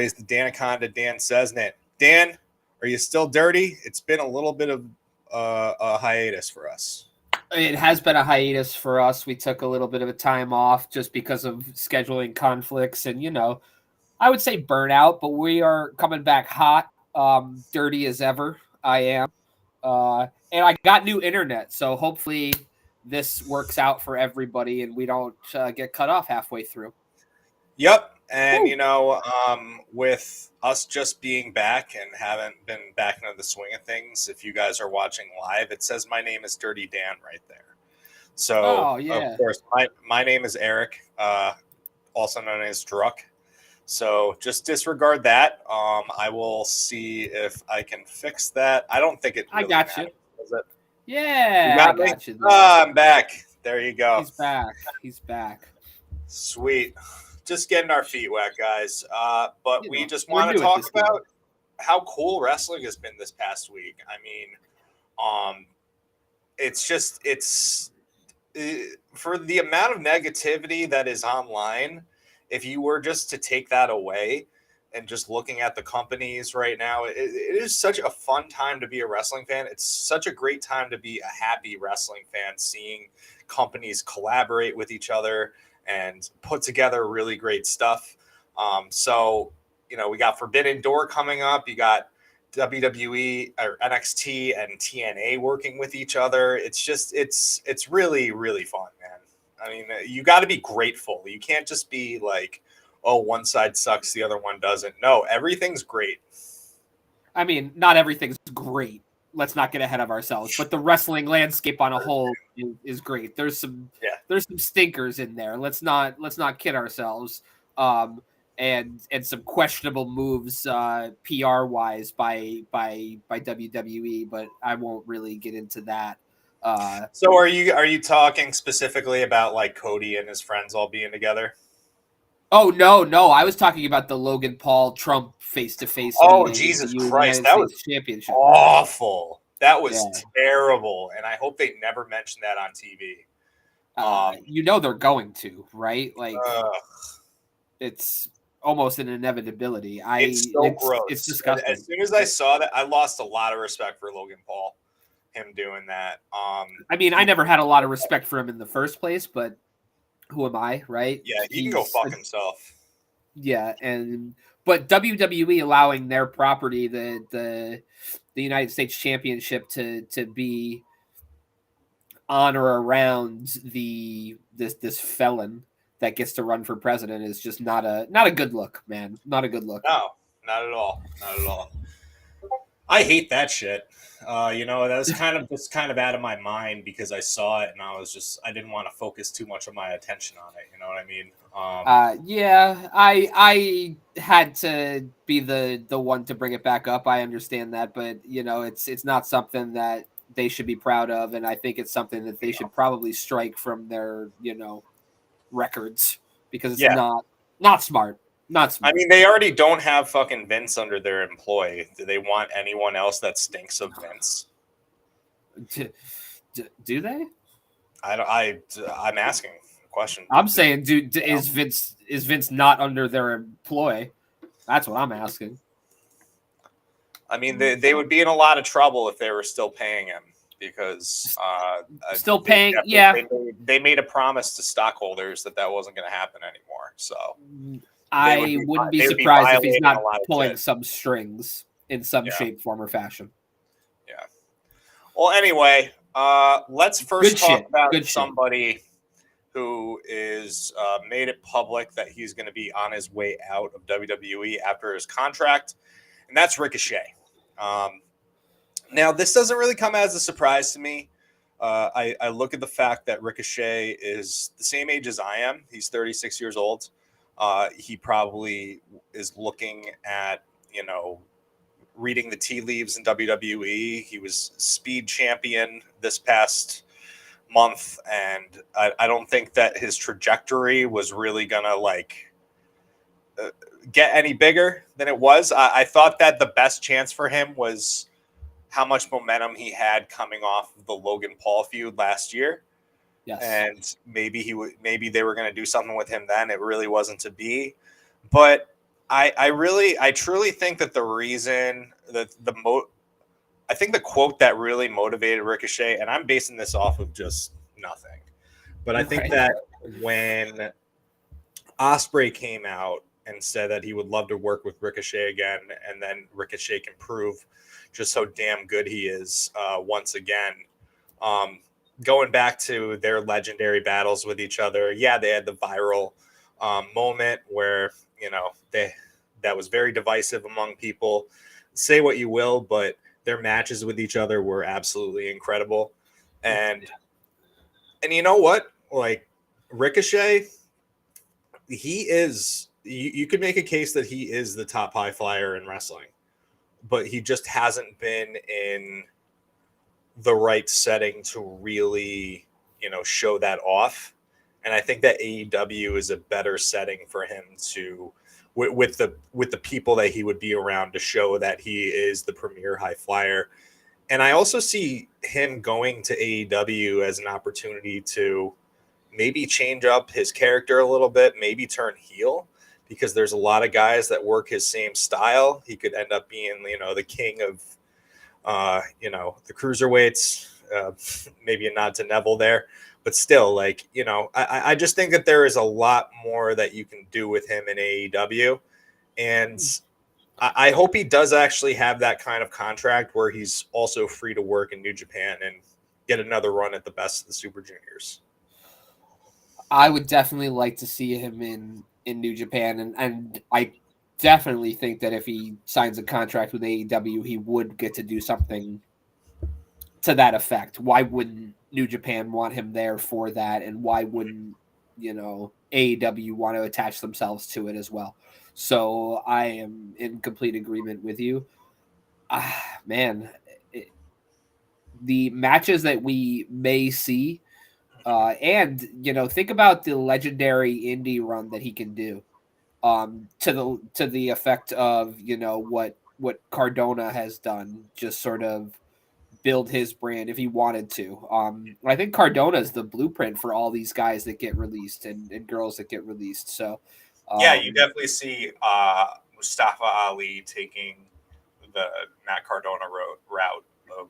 It's the Danaconda, Dan Sesnett. Dan, are you still dirty? It's been a little bit of a hiatus for us. It has been a hiatus for us. We took a little bit of a time off just because of scheduling conflicts and, I would say burnout, but we are coming back hot, dirty as ever. I am. And I got new internet, so hopefully this works out for everybody and we don't get cut off halfway through. Yep. And, Woo. with us just being back and haven't been back into the swing of things, if you guys are watching live, it says my name is Dirty Dan right there. So, Oh, yeah. of course, my name is Eric, also known as Druck. So just disregard that. I will see if I can fix that. I don't think it really I got matters, you. does it? Yeah, You got I me? got you. I'm back. There you go. He's back. He's back. Sweet. Just getting our feet wet, guys. But we just we're want new to at talk this game. about how cool wrestling has been this past week. I mean, it's for the amount of negativity that is online. If you were just to take that away and just looking at the companies right now, it is such a fun time to be a wrestling fan. It's such a great time to be a happy wrestling fan, seeing companies collaborate with each other and put together really great stuff. So, we got Forbidden Door coming up. You got WWE or NXT and TNA working with each other. It's really, really fun, man. I mean, you got to be grateful. You can't just be like, oh, one side sucks, the other one doesn't. No, everything's great. I mean, not everything's great. Let's not get ahead of ourselves. But the wrestling landscape on a whole is great. There's some stinkers in there. Let's not kid ourselves. And some questionable moves PR wise by WWE, but I won't really get into that. So are you talking specifically about like Cody and his friends all being together? Oh no! I was talking about the Logan Paul Trump face-to-face Oh, meeting Jesus at the Christ, United that was States Championship. awful. That was Yeah. terrible, and I hope they never mention that on TV. They're going to, right? Like it's almost an inevitability. It's so gross. It's disgusting. As soon as I saw that, I lost a lot of respect for Logan Paul. Him doing that. I mean, I never had a lot of respect for him in the first place, but who am I, right? Yeah, he can go fuck himself. Yeah, but WWE allowing their property, the United States Championship, to be on or around this felon that gets to run for president is just not a good look, man. Not a good look. No, not at all. Not at all. I hate that shit. That was kind of out of my mind because I saw it and I didn't want to focus too much of my attention on it. You know what I mean? I had to be the one to bring it back up. I understand that, but it's not something that they should be proud of, and I think it's something that they should probably strike from their records because it's not smart. Not smart. I mean, they already don't have fucking Vince under their employ. Do they want anyone else that stinks of Vince? Do they? I'm asking a question. I'm saying, is Vince not under their employ? That's what I'm asking. I mean, they would be in a lot of trouble if they were still paying him because still paying. Yeah, they made a promise to stockholders that wasn't going to happen anymore. So. I wouldn't be surprised if he's not pulling some strings in some shape, form, or fashion. Yeah. Well, anyway, let's first talk about somebody who is made it public that he's going to be on his way out of WWE after his contract, and that's Ricochet. Now, this doesn't really come as a surprise to me. I look at the fact that Ricochet is the same age as I am. He's 36 years old. He probably is looking at, reading the tea leaves in WWE. He was speed champion this past month, and I don't think that his trajectory was really going to, get any bigger than it was. I thought that the best chance for him was how much momentum he had coming off of the Logan Paul feud last year. Yes. And maybe they were going to do something with him then. It really wasn't to be. But I truly think that the reason that I think the quote that really motivated Ricochet, and I'm basing this off of just nothing, but I think that when Ospreay came out and said that he would love to work with Ricochet again, and then Ricochet can prove just how damn good he is once again. Going back to their legendary battles with each other, yeah, they had the viral moment where that was very divisive among people. Say what you will, but their matches with each other were absolutely incredible. And you know what? Like Ricochet, he is. You could make a case that he is the top high flyer in wrestling, but he just hasn't been in the right setting to really, show that off. And I think that AEW is a better setting for him to, with the people that he would be around, to show that he is the premier high flyer. And I also see him going to AEW as an opportunity to maybe change up his character a little bit, maybe turn heel, because there's a lot of guys that work his same style. He could end up being, the king of, the cruiserweights, maybe a nod to Neville there, but still, I just think that there is a lot more that you can do with him in AEW. And I hope he does actually have that kind of contract where he's also free to work in New Japan and get another run at the best of the Super Juniors. I would definitely like to see him in New Japan, and I definitely think that if he signs a contract with AEW, he would get to do something to that effect. Why wouldn't New Japan want him there for that? And why wouldn't, AEW want to attach themselves to it as well? So I am in complete agreement with you. Man, the matches that we may see, and, think about the legendary indie run that he can do. To the effect of what Cardona has done, just sort of build his brand if he wanted to. I think Cardona is the blueprint for all these guys that get released and girls that get released. So yeah, you definitely see Mustafa Ali taking the Matt Cardona route of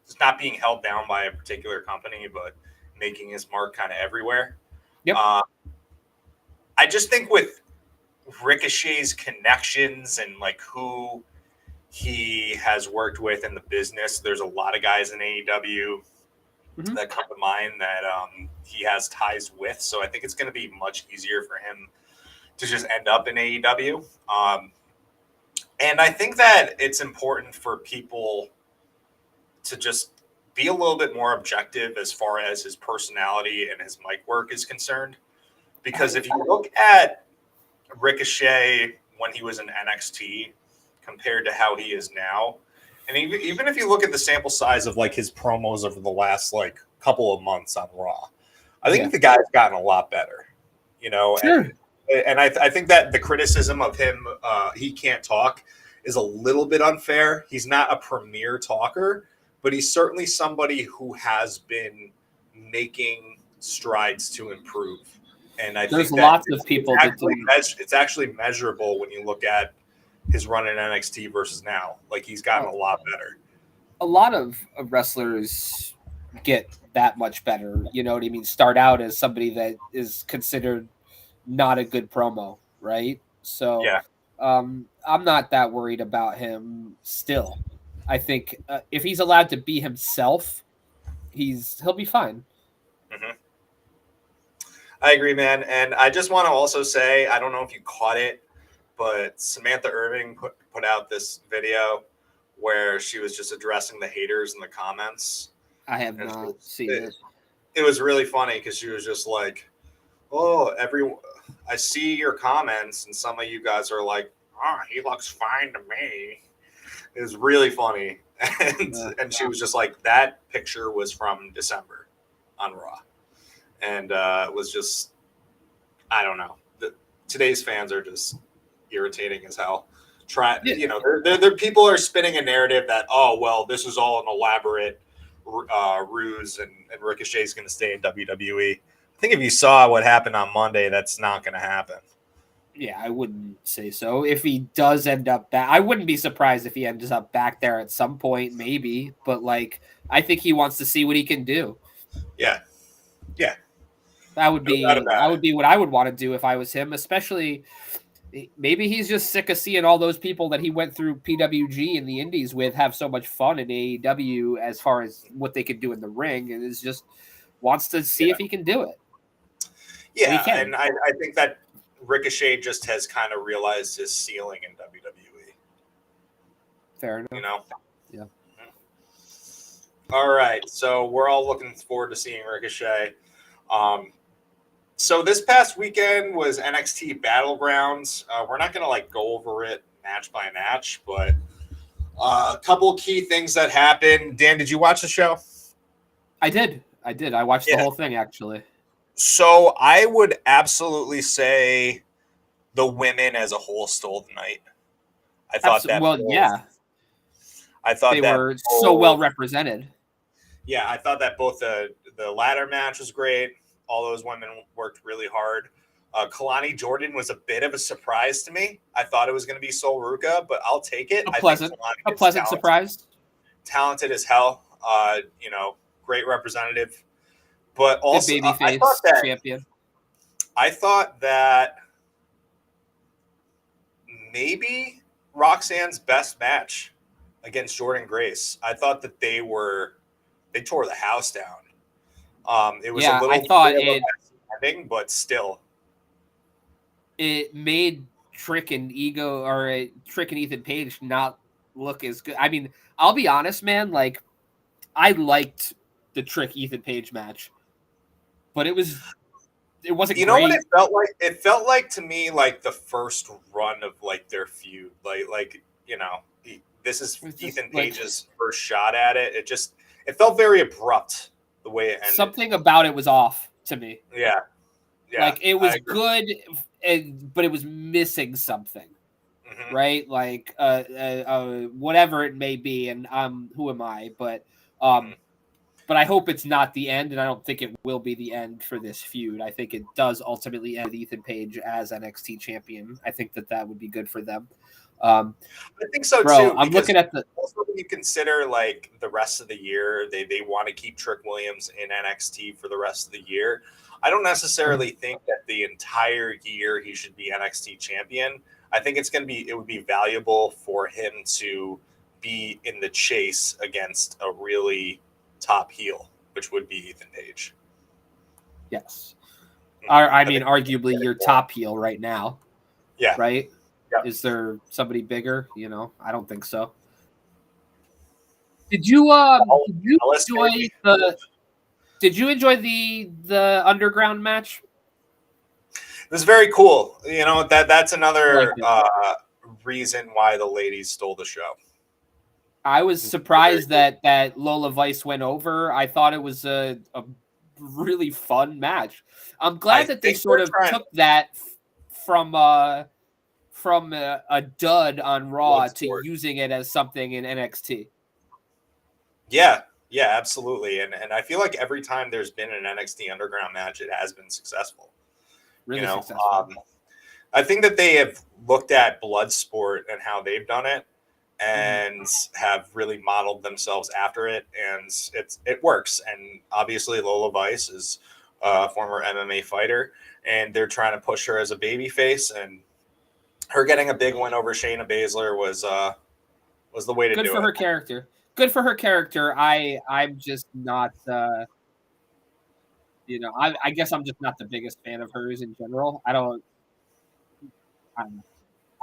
just not being held down by a particular company, but making his mark kind of everywhere. Yep. I just think with Ricochet's connections and who he has worked with in the business, there's a lot of guys in AEW that come to mind that he has ties with. So I think it's going to be much easier for him to just end up in AEW. And I think that it's important for people to just be a little bit more objective as far as his personality and his mic work is concerned. Because if you look at Ricochet when he was in NXT compared to how he is now, and even if you look at the sample size of his promos over the last couple of months on Raw, I think the guy's gotten a lot better, Sure. And I think that the criticism of him, he can't talk, is a little bit unfair. He's not a premier talker, but he's certainly somebody who has been making strides to improve. And I there's think that lots of people it's actually measurable when you look at his run in NXT versus now. He's gotten a lot better. A lot of wrestlers get that much better. You know what I mean? Start out as somebody that is considered not a good promo, right? So yeah. I'm not that worried about him still. I think if he's allowed to be himself, he'll be fine. Mm-hmm. I agree, man. And I just want to also say, I don't know if you caught it, but Samantha Irving put out this video where she was just addressing the haters in the comments. I have not seen it. It was really funny because she was just like, "Oh, I see your comments, and some of you guys are like, oh, he looks fine to me." It was really funny, and she was just like, "That picture was from December on Raw." And it was just, I don't know. Today's fans are just irritating as hell. Their people are spinning a narrative that, oh, well, this is all an elaborate ruse, and Ricochet is going to stay in WWE. I think if you saw what happened on Monday, that's not going to happen. Yeah, I wouldn't say so. If he does end up back, I wouldn't be surprised if he ends up back there at some point, maybe. But like, I think he wants to see what he can do. Yeah, yeah, That would no doubt be about it. what I would want to do if I was him. Especially, maybe he's just sick of seeing all those people that he went through PWG and the Indies with have so much fun in AEW as far as what they could do in the ring, and is just wants to see if he can do it. And he Yeah, can. and I think that Ricochet just has kind of realized his ceiling in WWE. Fair enough. You know? Yeah. All right, so we're all looking forward to seeing Ricochet. So this past weekend was NXT Battlegrounds. We're not going to like go over it match by match, but a couple key things that happened. Dan, did you watch the show? I did. I watched the whole thing, actually. So I would absolutely say the women as a whole stole the night. I thought that. Well, yeah. I thought they that were so well represented. Yeah, I thought that both the ladder match was great. All those women worked really hard. Kalani Jordan was a bit of a surprise to me. I thought it was going to be Sol Ruka, but I'll take it. A pleasant surprise. Talented as hell. Great representative. But also, babyface champion. I thought that maybe Roxanne's best match against Jordan Grace. I thought that they tore the house down. It was a little I thought ending, but still. It made Trick and Ethan Page not look as good. I mean, I'll be honest, man, like I liked the Trick Ethan Page match. But it wasn't great. Know what it felt like? It felt like to me like the first run of like their feud. This is Ethan Page's first shot at it. It felt very abrupt the way it ended. Something about it was off to me. Yeah. Like it was good, but it was missing something. Mm-hmm. Right? Like whatever it may be, and who am I? But But I hope it's not the end, and I don't think it will be the end for this feud. I think it does ultimately end with Ethan Page as NXT champion. I think that would be good for them. I think so too. I'm looking at also when you consider like the rest of the year, they want to keep Trick Williams in NXT for the rest of the year. I don't necessarily think that the entire year he should be NXT champion. I think it would be valuable for him to be in the chase against a really top heel, which would be Ethan Page. Yes. I mean, arguably your top heel right now. Yeah. Right? Yep. Is there somebody bigger? I don't think so. Did you enjoy the underground match? It was very cool. That's another reason why the ladies stole the show. I was surprised that Lola Vice went over. I thought it was a really fun match. I'm glad that they sort of took that from a dud on Raw to using it as something in NXT. Yeah, absolutely. And I feel like every time there's been an NXT Underground match, it has been successful. Really successful. I think that they have looked at Bloodsport and how they've done it, and have really modeled themselves after it, and it works. And obviously Lola Vice is a former MMA fighter, and they're trying to push her as a babyface, and her getting a big win over Shayna Baszler was the way to do it. Good for her character. Good for her character. I'm just not I guess I'm just not the biggest fan of hers in general. I don't know.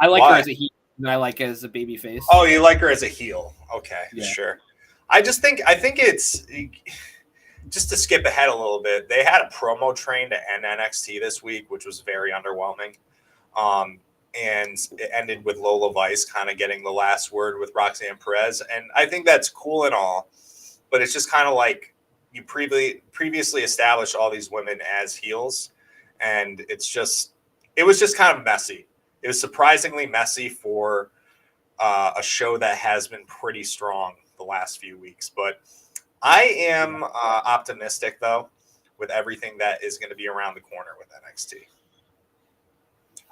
I like her as a heel. And I like it as a baby face. Oh, you like her as a heel. Okay, yeah. Sure. I think it's just to skip ahead a little bit. They had a promo train to end NXT this week, which was very underwhelming. And it ended with Lola Vice kind of getting the last word with Roxanne Perez. And I think that's cool and all, but it's just kind of like you previously established all these women as heels, and it was just kind of messy. It was surprisingly messy for a show that has been pretty strong the last few weeks. But I am optimistic, though, with everything that is going to be around the corner with NXT.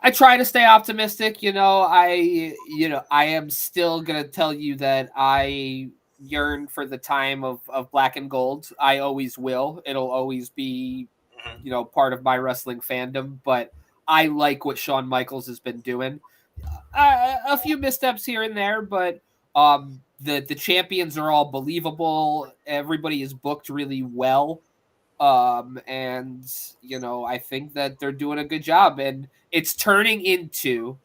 I try to stay optimistic. I am still gonna tell you that I yearn for the time of black and gold. I always will. It'll always be, part of my wrestling fandom. But I like what Shawn Michaels has been doing. A few missteps here and there, but the champions are all believable. Everybody is booked really well. And I think that they're doing a good job, and it's turning into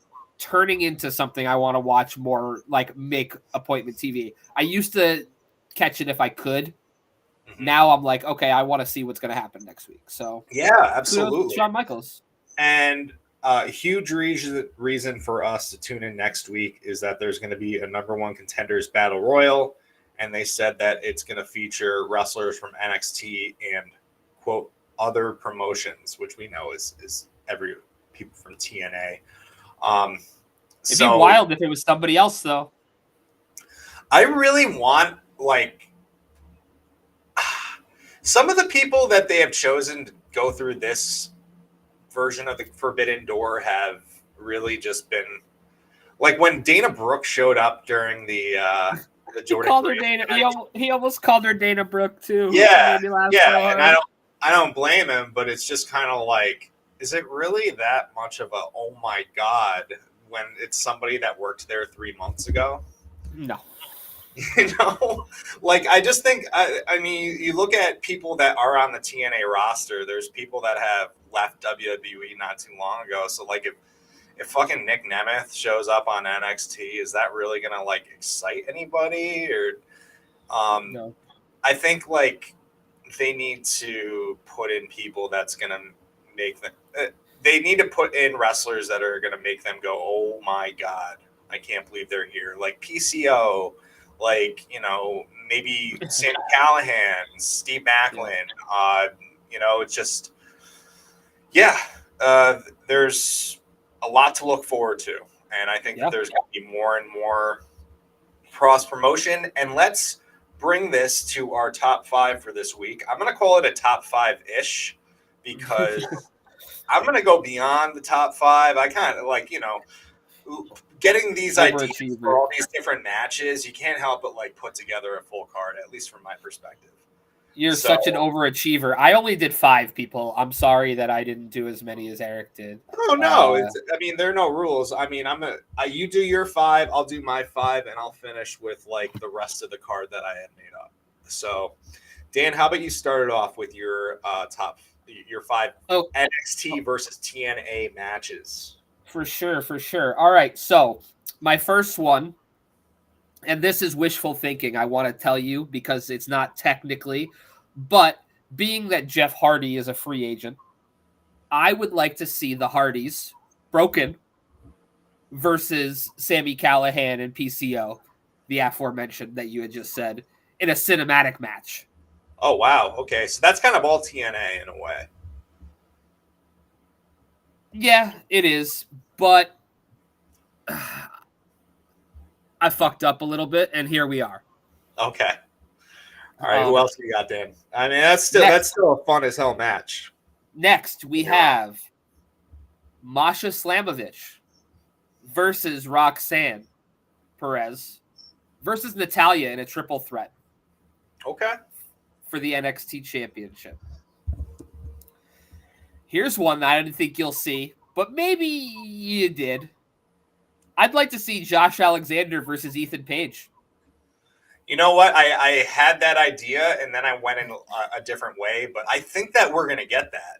something I want to watch more, like make appointment TV. I used to catch it if I could. Now I'm like, okay, I want to see what's going to happen next week. So yeah, absolutely. Shawn Michaels. And a huge reason for us to tune in next week is that there's going to be a number one contenders battle royal, and they said that it's going to feature wrestlers from NXT and quote other promotions, which we know is every people from TNA. It'd be wild if it was somebody else, though. I really want some of the people that they have chosen to go through this version of the Forbidden Door have really just been like when Dana Brooke showed up during the Jordan. He almost called her Dana Brooke too. Yeah, and I don't blame him, but it's just kind of like, is it really that much of a oh my god when it's somebody that worked there 3 months ago? No. I just think, I mean, you look at people that are on the TNA roster, there's people that have left WWE not too long ago. So, like, if fucking Nick Nemeth shows up on NXT, is that really going to, like, excite anybody? Or, no. I think, like, they need to put in people that's going to make them, they need to put in wrestlers that are going to make them go, oh my God, I can't believe they're here. Like PCO, like, maybe Sam Callahan, Steve Macklin, it's just, there's a lot to look forward to. And I think that there's going to be more and more cross promotion. And let's bring this to our top 5 for this week. I'm going to call it a top 5-ish because I'm going to go beyond the top 5. I kind of like, getting these ideas for all these different matches, you can't help but like put together a full card, at least from my perspective. You're such an overachiever. I only did 5 people. I'm sorry that I didn't do as many as Eric did. Oh no, there are no rules. I mean, you do your 5, I'll do my 5, and I'll finish with like the rest of the card that I had made up. So, Dan, how about you start it off with your your 5 NXT versus TNA matches? For sure. All right, so my first one, and this is wishful thinking, I want to tell you, because it's not technically, but being that Jeff Hardy is a free agent, I would like to see the Hardys, Broken, versus Sami Callihan and PCO, the aforementioned that you had just said, in a cinematic match. Oh, wow. Okay, so that's kind of all TNA in a way. Yeah, it is, but I fucked up a little bit, and here we are. Okay. All right, who else you got, Dan? I mean, that's still a fun as hell match. Next, we have Masha Slamovich versus Roxanne Perez versus Natalya in a triple threat. Okay. For the NXT Championship. Here's one that I didn't think you'll see, but maybe you did. I'd like to see Josh Alexander versus Ethan Page. You know what? I had that idea, and then I went in a different way, but I think that we're going to get that.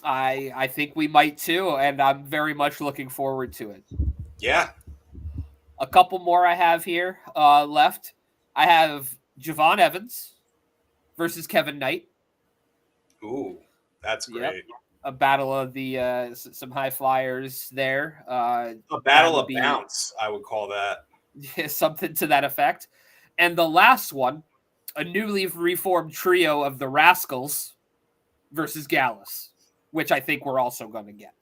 I think we might too, and I'm very much looking forward to it. Yeah. A couple more I have here left. I have Javon Evans versus Kevin Knight. Ooh, that's great. Yep. A battle of the some high flyers there. A battle of bounce, I would call that. Yeah, something to that effect. And the last one, a newly reformed trio of the Rascals versus Gallus, which I think we're also going to get.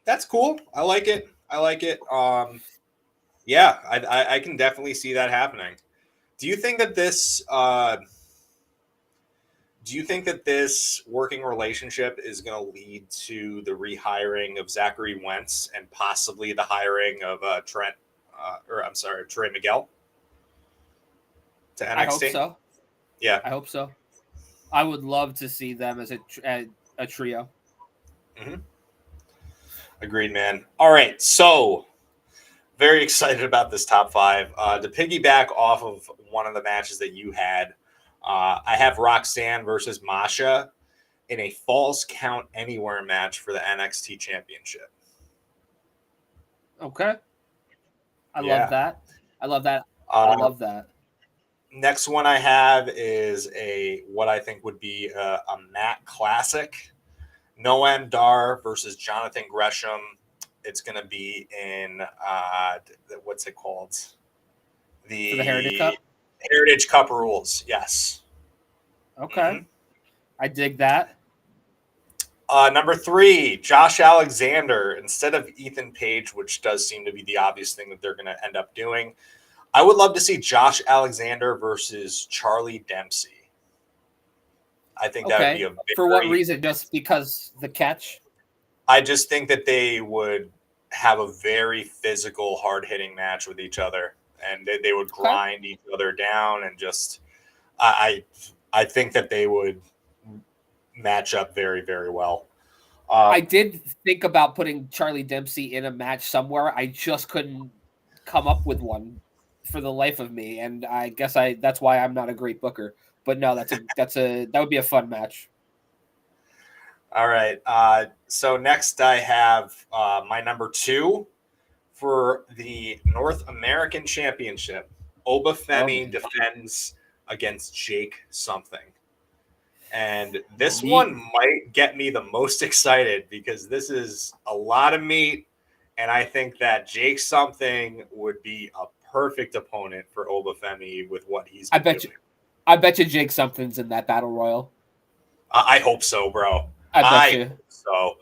That's cool. I like it. Yeah, I can definitely see that happening. Do you think that this Do you think that this working relationship is going to lead to the rehiring of Zachary Wentz and possibly the hiring of Trey Miguel to NXT? I hope so. Yeah, I hope so. I would love to see them as a trio. Mm-hmm. Agreed, man. All right, so very excited about this top 5. To piggyback off of one of the matches that you had, I have Roxanne versus Masha in a Falls Count Anywhere match for the NXT Championship. Okay. I love that. I love that. Next one I have is what I think would be a Matt Classic. Noam Dar versus Jonathan Gresham. It's going to be in, what's it called? For the Heritage Cup? Heritage Cup rules, yes. Okay. Mm-hmm. I dig that. Number 3, Josh Alexander instead of Ethan Page, which does seem to be the obvious thing that they're going to end up doing. I would love to see Josh Alexander versus Charlie Dempsey. I think that would be for what reason? Just because the catch? I just think that they would have a very physical, hard-hitting match with each other, and they would grind each other down, and just I think that they would match up very, very well. I did think about putting Charlie Dempsey in a match somewhere. I just couldn't come up with one for the life of me, and I guess that's why I'm not a great booker. But no, that would be a fun match. All right. So next I have my number 2 for the North American Championship. Obafemi defends against Jake something. And this one might get me the most excited because this is a lot of meat. And I think that Jake something would be a perfect opponent for Obafemi with what he's been doing. I bet you Jake something's in that battle royal. I hope so, bro. I bet you. So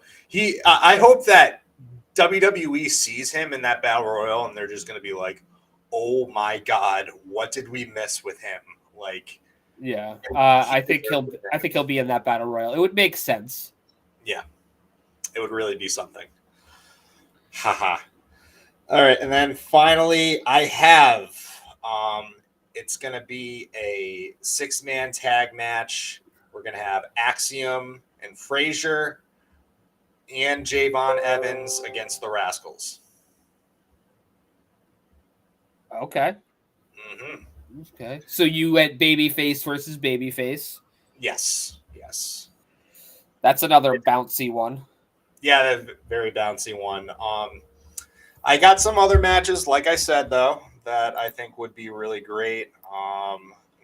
I hope that WWE sees him in that battle royal and they're just going to be like, oh my God, what did we miss with him? Like, yeah, I think he'll be in that battle royal. It would make sense. Yeah, it would really be something. Haha. All right, and then finally, I have it's going to be a 6-man tag match. We're going to have Axiom and Frazier and Javon Evans against the Rascals. Okay. Mm-hmm. Okay. So you went babyface versus babyface? Yes. That's another bouncy one. Yeah, very bouncy one. I got some other matches, like I said, though, that I think would be really great.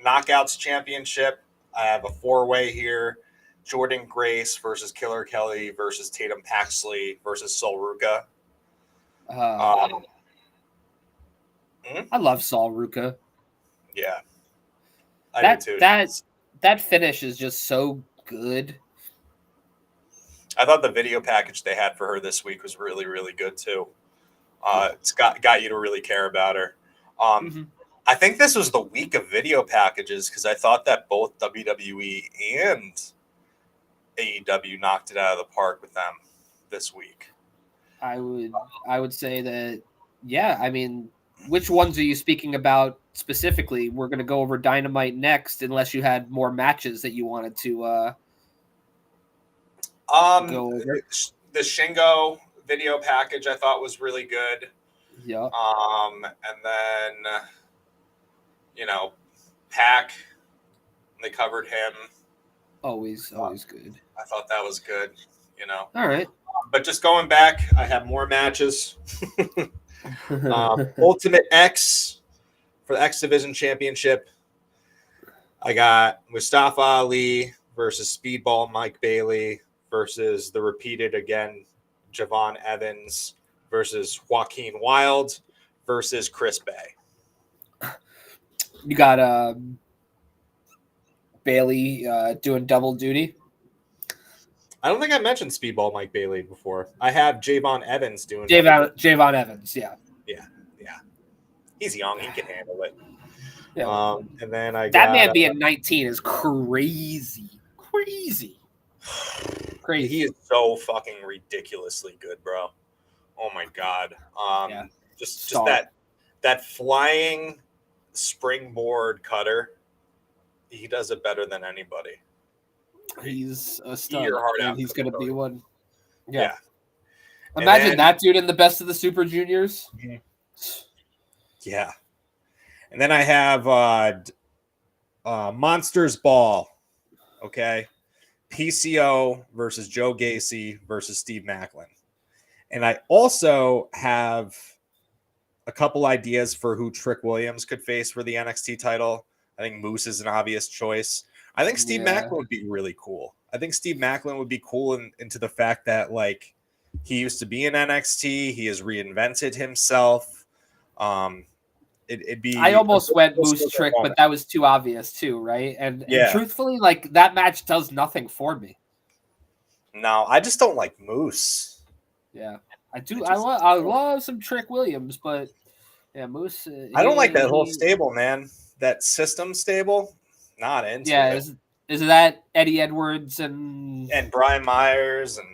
Knockouts Championship. I have a 4-way here. Jordan Grace versus Killer Kelly versus Tatum Paxley versus Sol Ruca. I love Sol Ruca. Yeah. I do too. That finish is just so good. I thought the video package they had for her this week was really, really good too. It's got you to really care about her. I think this was the week of video packages because I thought that both WWE and AEW knocked it out of the park with them this week. I would say that, yeah. I mean, which ones are you speaking about specifically? We're going to go over Dynamite next, unless you had more matches that you wanted to go over. The Shingo video package I thought was really good. Yeah. And then, Pac, they covered him. Always good. I thought that was good, All right. But just going back, I have more matches. Ultimate X for the X Division Championship. I got Mustafa Ali versus Speedball Mike Bailey versus the repeated again Javon Evans versus Joaquin Wilde versus Chris Bay. You got Bailey doing double duty. I don't think I mentioned Speedball Mike Bailey before. I have Javon Evans doing Javon Evans, yeah. He's young, he can handle it. Yeah. And then I got that man being 19 is crazy. crazy. Crazy. He is so fucking ridiculously good, bro. Oh my god. Just that flying springboard cutter. He does it better than anybody. He's a stud, and he's going to be one. Yeah. Imagine that dude in the best of the Super Juniors. Yeah. And then I have Monsters Ball. Okay. PCO versus Joe Gacy versus Steve Macklin. And I also have a couple ideas for who Trick Williams could face for the NXT title. I think Moose is an obvious choice. I think Steve Macklin would be really cool. I think Steve Macklin would be cool into the fact that, like, he used to be in NXT. He has reinvented himself. It'd be. I almost went Moose Trick, but that was too obvious too, right? And truthfully, like, that match does nothing for me. No, I just don't like Moose. Yeah, I do. I love some Trick Williams, but yeah, Moose. I don't like that whole stable, man. That system stable, not into it. Is that Eddie Edwards and Brian Myers and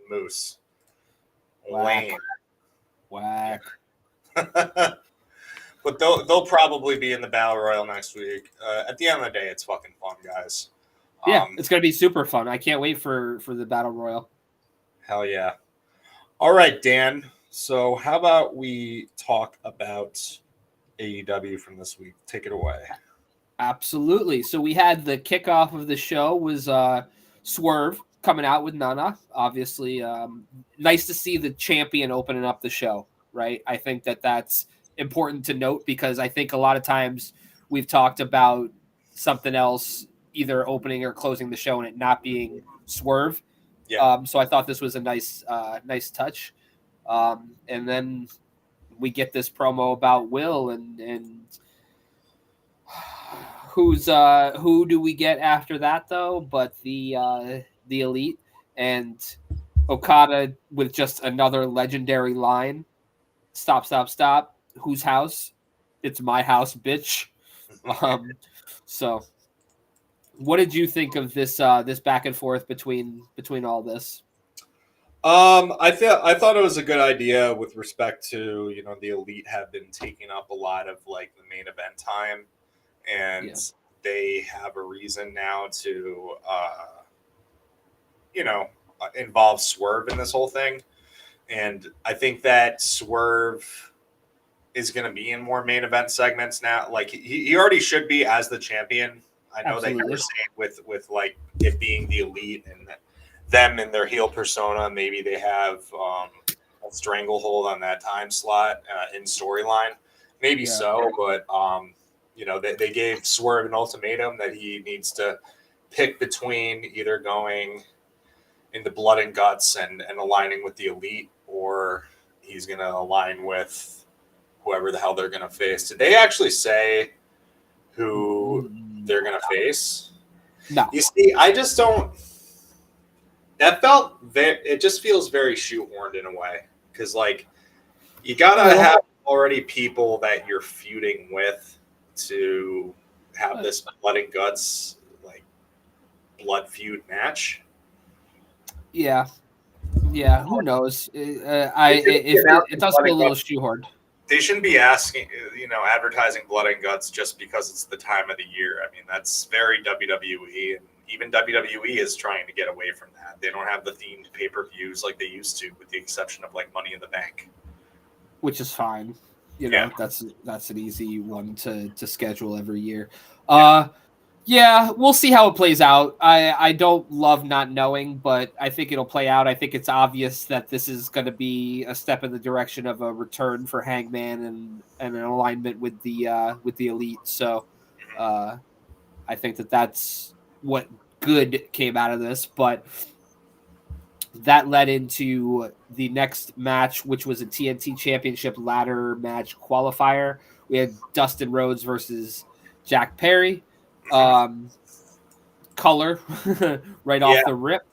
Moose? Lame. Whack. But they'll probably be in the Battle Royal next week. At the end of the day, it's fucking fun, guys. Yeah, it's gonna be super fun. I can't wait for the Battle Royal. Hell yeah! All right, Dan. So how about we talk about AEW from this week? Take it away. Absolutely. So we had the kickoff of the show was Swerve coming out with Nana. Obviously, nice to see the champion opening up the show, right? I think that's important to note because I think a lot of times we've talked about something else either opening or closing the show and it not being Swerve. Yeah. So I thought this was a nice touch. And then we get this promo about Will and who do we get after that though? But the Elite and Okada with just another legendary line. Stop, stop, stop. Whose house? It's my house, bitch. So what did you think of this this back and forth between all this? I thought it was a good idea with respect to, you know, the Elite have been taking up a lot of like the main event time, and they have a reason now to involve Swerve in this whole thing. And I think that Swerve is going to be in more main event segments now. Like he already should be as the champion. I know that you were saying with like it being the Elite and them and their heel persona, maybe they have a stranglehold on that time slot in storyline. Maybe so, but they gave Swerve an ultimatum that he needs to pick between either going into blood and guts and aligning with the Elite, or he's going to align with whoever the hell they're going to face. Did they actually say who they're going to face? No. You see, I just don't. That it just feels very shoehorned in a way. Because, like, you got to have already people that you're feuding with to have this blood and guts, like, blood feud match. Yeah. Yeah, who knows? It does feel a little shoehorned. They shouldn't be advertising blood and guts just because it's the time of the year. I mean, that's very WWE, and even WWE is trying to get away from that. They don't have the themed pay-per-views like they used to, with the exception of like Money in the Bank, which is fine. That's an easy one to schedule every year. Yeah, we'll see how it plays out. I don't love not knowing, but I think it'll play out. I think it's obvious that this is going to be a step in the direction of a return for Hangman and an alignment with the Elite. So I think that's what good came out of this. But that led into the next match, which was a TNT Championship ladder match qualifier. We had Dustin Rhodes versus Jack Perry. Color right off the rip.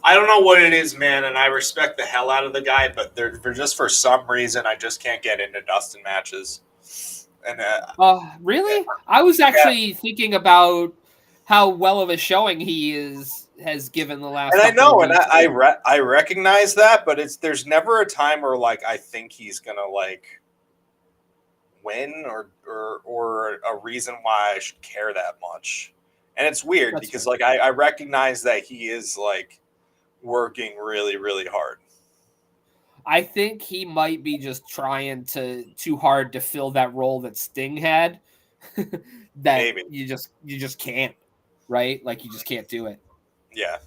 I don't know what it is, man, and I respect the hell out of the guy, but they're just for some reason I just can't get into Dustin matches. And really? Yeah. I was actually thinking about how well of a showing he has given the last. And I know, and weeks. I recognize that, but there's never a time where like I think he's gonna like win or a reason why I should care that much. And it's weird because like I recognize that he is like working really, really hard. I think he might be just trying too hard to fill that role that Sting had. that Maybe. you just can't, right? Like you just can't do it. Yeah.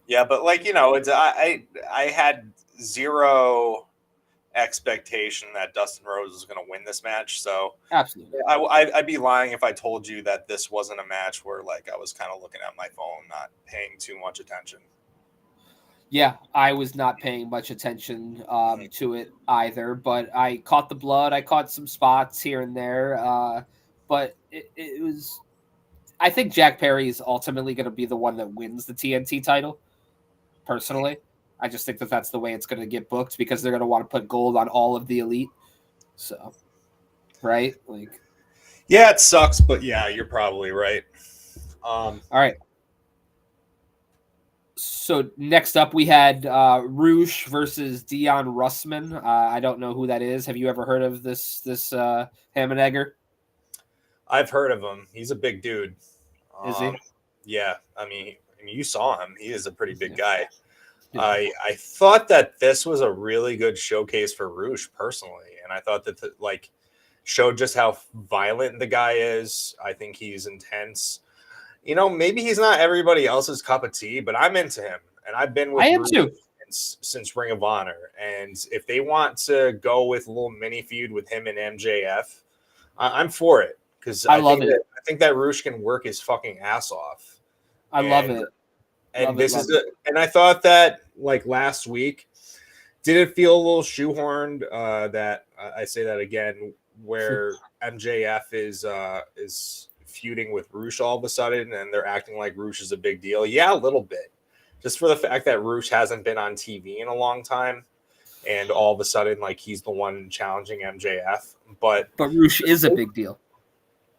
Yeah, but like, you know, it's I had zero expectation that Dustin Rhodes was going to win this match. So absolutely, I'd be lying if I told you that this wasn't a match where like I was kind of looking at my phone, not paying too much attention. Yeah, I was not paying much attention to it either, but I caught the blood. I caught some spots here and there, but it was. I think Jack Perry is ultimately going to be the one that wins the TNT title. Personally, I just think that that's the way it's going to get booked because they're going to want to put gold on all of the elite. So, right? Like, yeah, it sucks, but yeah, you're probably right. All right. So next up, we had Roosh versus Dion Russman. I don't know who that is. Have you ever heard of this Hammenegger? I've heard of him. He's a big dude. Is he? Yeah, I mean, you saw him. He is a pretty big guy. Yeah. I thought that this was a really good showcase for Roosh personally, and I thought that like showed just how violent the guy is. I think he's intense. You know, maybe he's not everybody else's cup of tea, but I'm into him, and I've been with Roosh too since Ring of Honor. And if they want to go with a little mini feud with him and MJF, I'm for it because I think that Roosh can work his fucking ass off. Love it. And and I thought that like last week, did it feel a little shoehorned? That I say that again, where MJF is feuding with Roosh all of a sudden, and they're acting like Roosh is a big deal. Yeah, a little bit, just for the fact that Roosh hasn't been on TV in a long time, and all of a sudden, like he's the one challenging MJF. But Roosh is a big deal.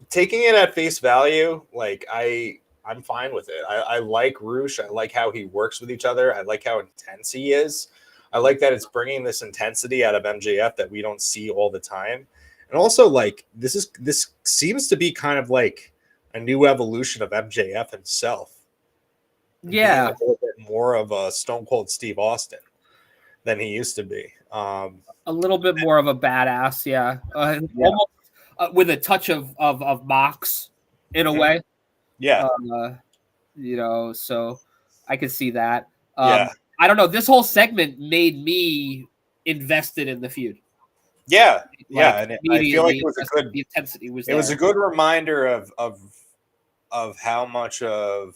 Taking it at face value, like I'm fine with it. I like Roosh. I like how he works with each other. I like how intense he is. I like that it's bringing this intensity out of MJF that we don't see all the time. And also, like this seems to be kind of like a new evolution of MJF himself. Yeah, being a little bit more of a Stone Cold Steve Austin than he used to be. A little bit more of a badass, yeah. Almost with a touch of Mox in a way. Yeah. You know, so I could see that. Yeah. I don't know. This whole segment made me invested in the feud. Yeah. Like, yeah. And I feel like it was the intensity was it was a good reminder of how much of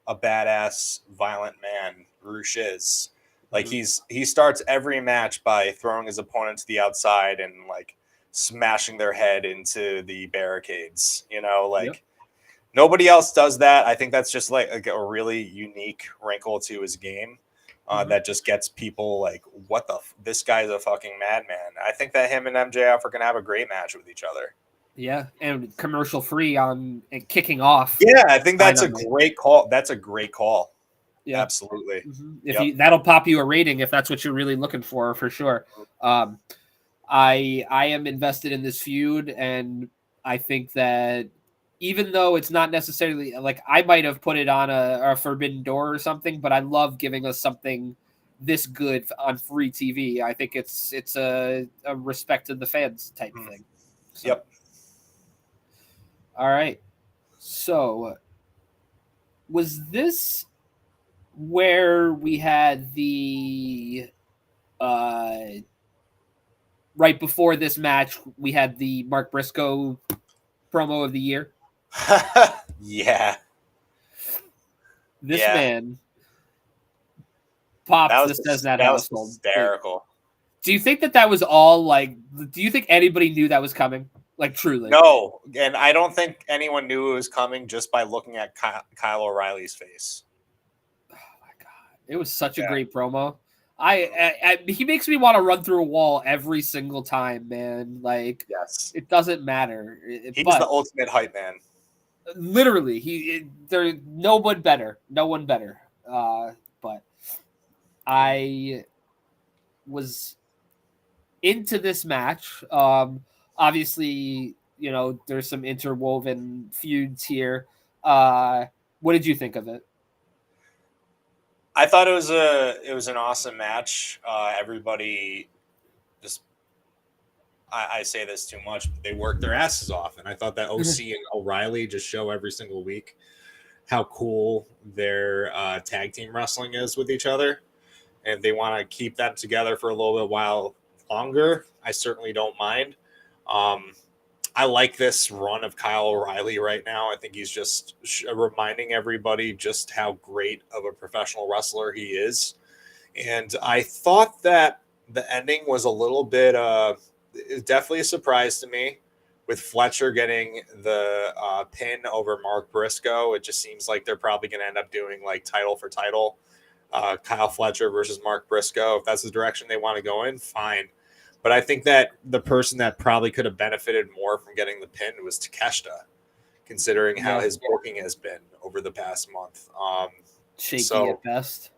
a badass violent man Roosh is. Like he starts every match by throwing his opponent to the outside and like smashing their head into the barricades, you know, like nobody else does that. I think that's just like a really unique wrinkle to his game that just gets people like, what the this guy's a fucking madman. I think that him and MJF are going to have a great match with each other. Yeah, and commercial free on kicking off. Yeah, I think that's a great call. That's a great call. Yeah, absolutely. If that'll pop you a rating if that's what you're really looking for sure. I am invested in this feud, and I think that even though it's not necessarily like I might have put it on a Forbidden Door or something, but I love giving us something this good on free TV. I think it's a respect to the fans type thing. So. Yep. All right. So was this where we had the right before this match we had the Mark Briscoe promo of the year? Yeah. This man pops the Cesnat household. Hysterical. Do you think that was all like? Do you think anybody knew that was coming? Like truly? No, and I don't think anyone knew it was coming just by looking at Kyle O'Reilly's face. Oh my god, it was such a great promo. He makes me want to run through a wall every single time, man. Like, yes, it doesn't matter. He's the ultimate hype man. Literally, there's no one better. But I was into this match. Obviously, there's some interwoven feuds here. What did you think of it? I thought it was an awesome match. Everybody just I say this too much, but they worked their asses off, and I thought that OC and O'Reilly just show every single week how cool their tag team wrestling is with each other. And if they want to keep that together for a little bit while longer, I certainly don't mind. I like this run of Kyle O'Reilly right now. I think he's just reminding everybody just how great of a professional wrestler he is. And I thought that the ending was a little bit, definitely a surprise to me with Fletcher getting the pin over Mark Briscoe. It just seems like they're probably going to end up doing like title for title, Kyle Fletcher versus Mark Briscoe. If that's the direction they want to go in, fine. But I think that the person that probably could have benefited more from getting the pin was Takeshita, considering how his booking has been over the past month. Shaky at best.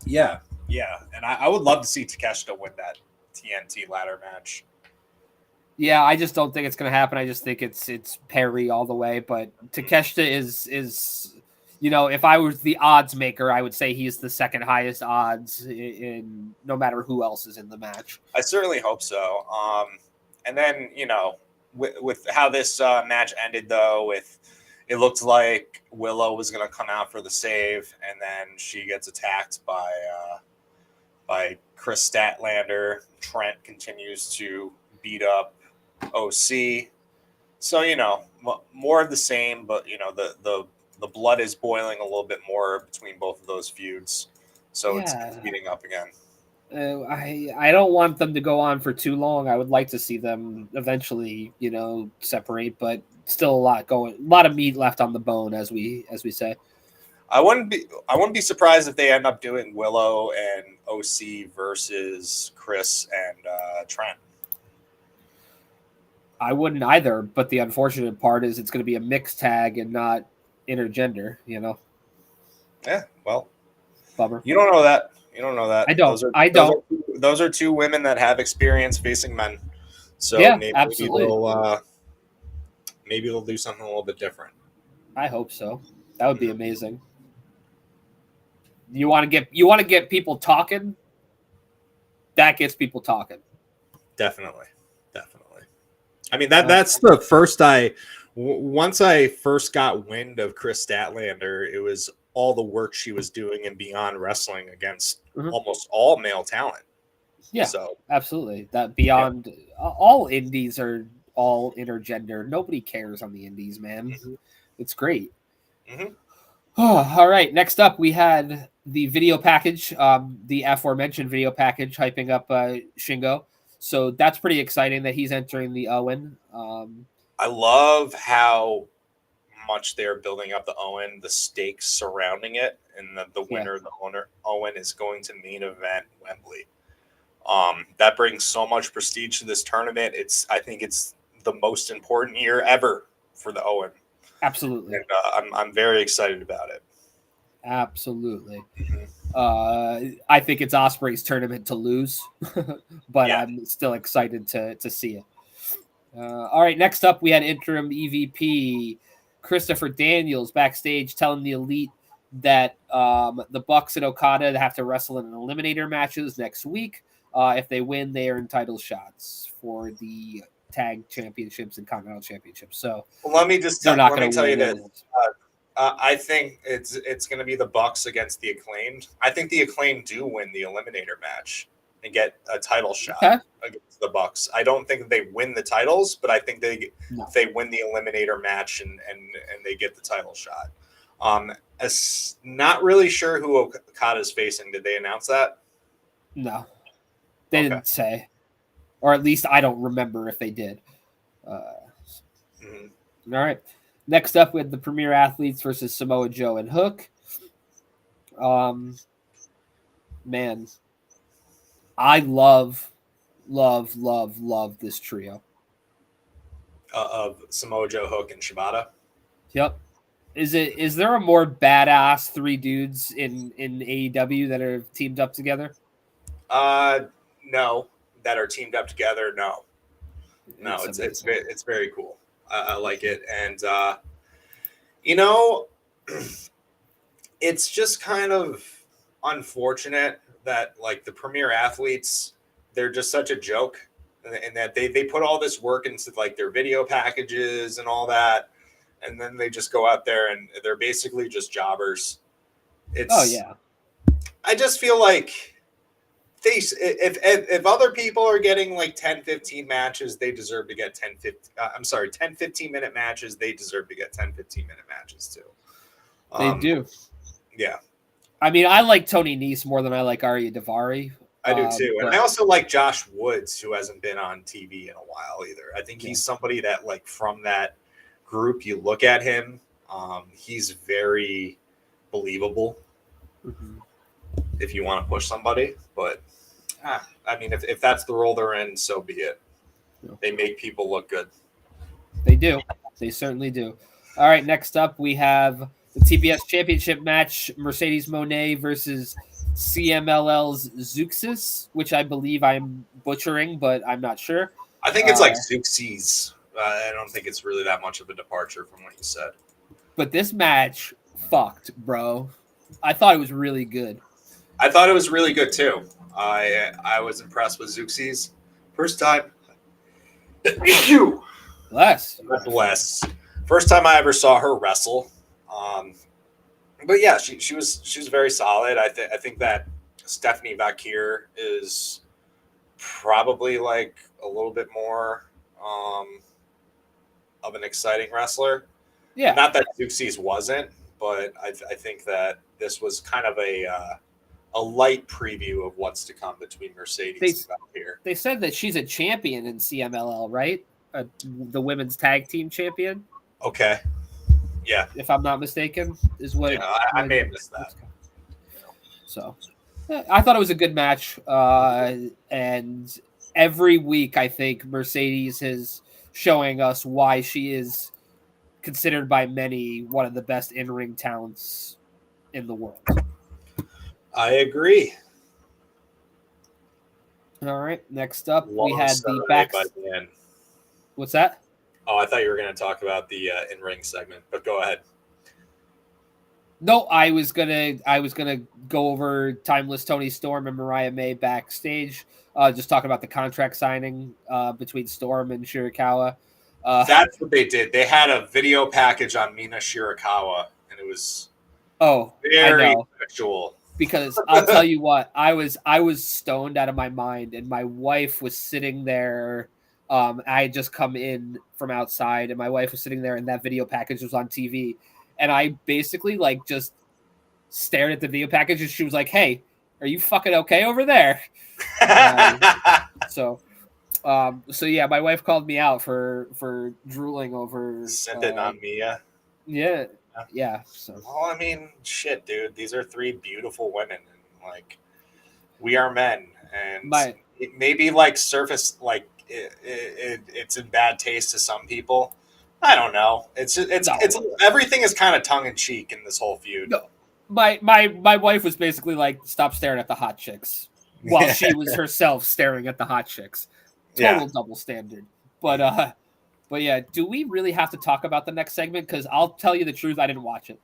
Yeah. And I would love to see Takeshita win that TNT ladder match. Yeah, I just don't think it's going to happen. I just think it's Perry all the way. But Takeshita is if I was the odds maker, I would say he's the second highest odds in no matter who else is in the match. I certainly hope so. And then with how this match ended, though, it looked like Willow was going to come out for the save, and then she gets attacked by Chris Statlander. Trent continues to beat up OC. So more of the same, but the blood is boiling a little bit more between both of those feuds. So it's heating up again. I don't want them to go on for too long. I would like to see them eventually, separate, but still a lot of meat left on the bone, as we say. I wouldn't be surprised if they end up doing Willow and OC versus Chris and Trent. I wouldn't either, but the unfortunate part is it's going to be a mixed tag and not intergender, Yeah, well, bummer. You don't know that. I don't. Those are two women that have experience facing men. So absolutely. Maybe they'll do something a little bit different. I hope so. That would be amazing. You want to get people talking? That gets people talking. Definitely. I mean that's the first once I first got wind of Chris Statlander, it was all the work she was doing in Beyond Wrestling against almost all male talent. Yeah, so absolutely. That Beyond all indies are all intergender. Nobody cares on the indies, man. Mm-hmm. It's great. Mm-hmm. All right. Next up, we had the video package, the aforementioned video package, hyping up Shingo. So that's pretty exciting that he's entering the Owen. I love how much they're building up the Owen, the stakes surrounding it, and the winner of the Owen is going to main event Wembley. That brings so much prestige to this tournament. I think it's the most important year ever for the Owen. Absolutely. And I'm very excited about it. Absolutely. I think it's Ospreay's tournament to lose, but I'm still excited to see it. All right, next up, we had interim EVP Christopher Daniels backstage telling the Elite that the Bucks and Okada have to wrestle in an eliminator matches next week. If they win, they earn title shots for the tag championships and continental championships. So let me tell you this. I think it's going to be the Bucks against the Acclaimed. I think the Acclaimed do win the eliminator match and get a title shot against the Bucks. I don't think they win the titles, but I think they win the eliminator match and they get the title shot. Not really sure who Okada's facing. Did they announce that? No, they didn't say, or at least I don't remember if they did. All right. Next up, we had the Premier Athletes versus Samoa Joe and Hook. Man, I love this trio of Samoa Joe, Hook, and Shibata. Yep. Is there a more badass three dudes in AEW that are teamed up together? No, that are teamed up together. No, it's very cool. I like it, and it's just kind of unfortunate that like the premier athletes, they're just such a joke, and that they put all this work into like their video packages and all that, and then they just go out there and they're basically just jobbers. I just feel like if other people are getting like 10-15 matches, they deserve to get 10-15 minute matches. They deserve to get 10-15 minute matches too. They do. Yeah. I mean, I like Tony Nese more than I like Arya Daivari. I do too. And I also like Josh Woods, who hasn't been on TV in a while either. I think he's somebody that, like, from that group, you look at him, he's very believable if you want to push somebody. But, I mean, if that's the role they're in, so be it. Yeah. They make people look good. They do. They certainly do. All right, next up we have the TBS Championship match, Mercedes Moné versus CMLL's Zeuxis, which I believe I'm butchering, but I'm not sure. I think it's like Zeuxis. I don't think it's really that much of a departure from what you said. But this match fucked, bro. I thought it was really good. I thought it was really good too. I was impressed with Zeuxis. First time. Bless. First time I ever saw her wrestle. But yeah, she was very solid. I think that Stephanie Vakir is probably like a little bit more of an exciting wrestler. Yeah. Not that Zeuxis wasn't, but I think that this was kind of a light preview of what's to come between Mercedes and Vakir. They said that she's a champion in CMLL, right? The women's tag team champion. Okay. Yeah. If I'm not mistaken, is what I may have missed that. So I thought it was a good match. And every week I think Mercedes is showing us why she is considered by many one of the best in-ring talents in the world. I agree. All right. Next up, we had the back. What's that? Oh, I thought you were going to talk about the in-ring segment, but go ahead. No, I was gonna go over Timeless Tony Storm and Mariah May backstage, just talking about the contract signing between Storm and Shirakawa. That's what they did. They had a video package on Mina Shirakawa, and it was very sexual. Because I'll tell you what, I was stoned out of my mind, and my wife was sitting there. I had just come in from outside, and my wife was sitting there, and that video package was on TV. And I basically like just stared at the video package, and she was like, "Hey, are you fucking okay over there?" So yeah, my wife called me out for drooling over. Sent it on Mia. Yeah. So. Well, I mean, shit, dude. These are three beautiful women, and like, we are men, and it maybe like surface like it's in bad taste to some people. I don't know. It's everything is kind of tongue in cheek in this whole feud. No, my wife was basically like, "Stop staring at the hot chicks," while she was herself staring at the hot chicks. Total double standard. But yeah, do we really have to talk about the next segment? Because I'll tell you the truth, I didn't watch it.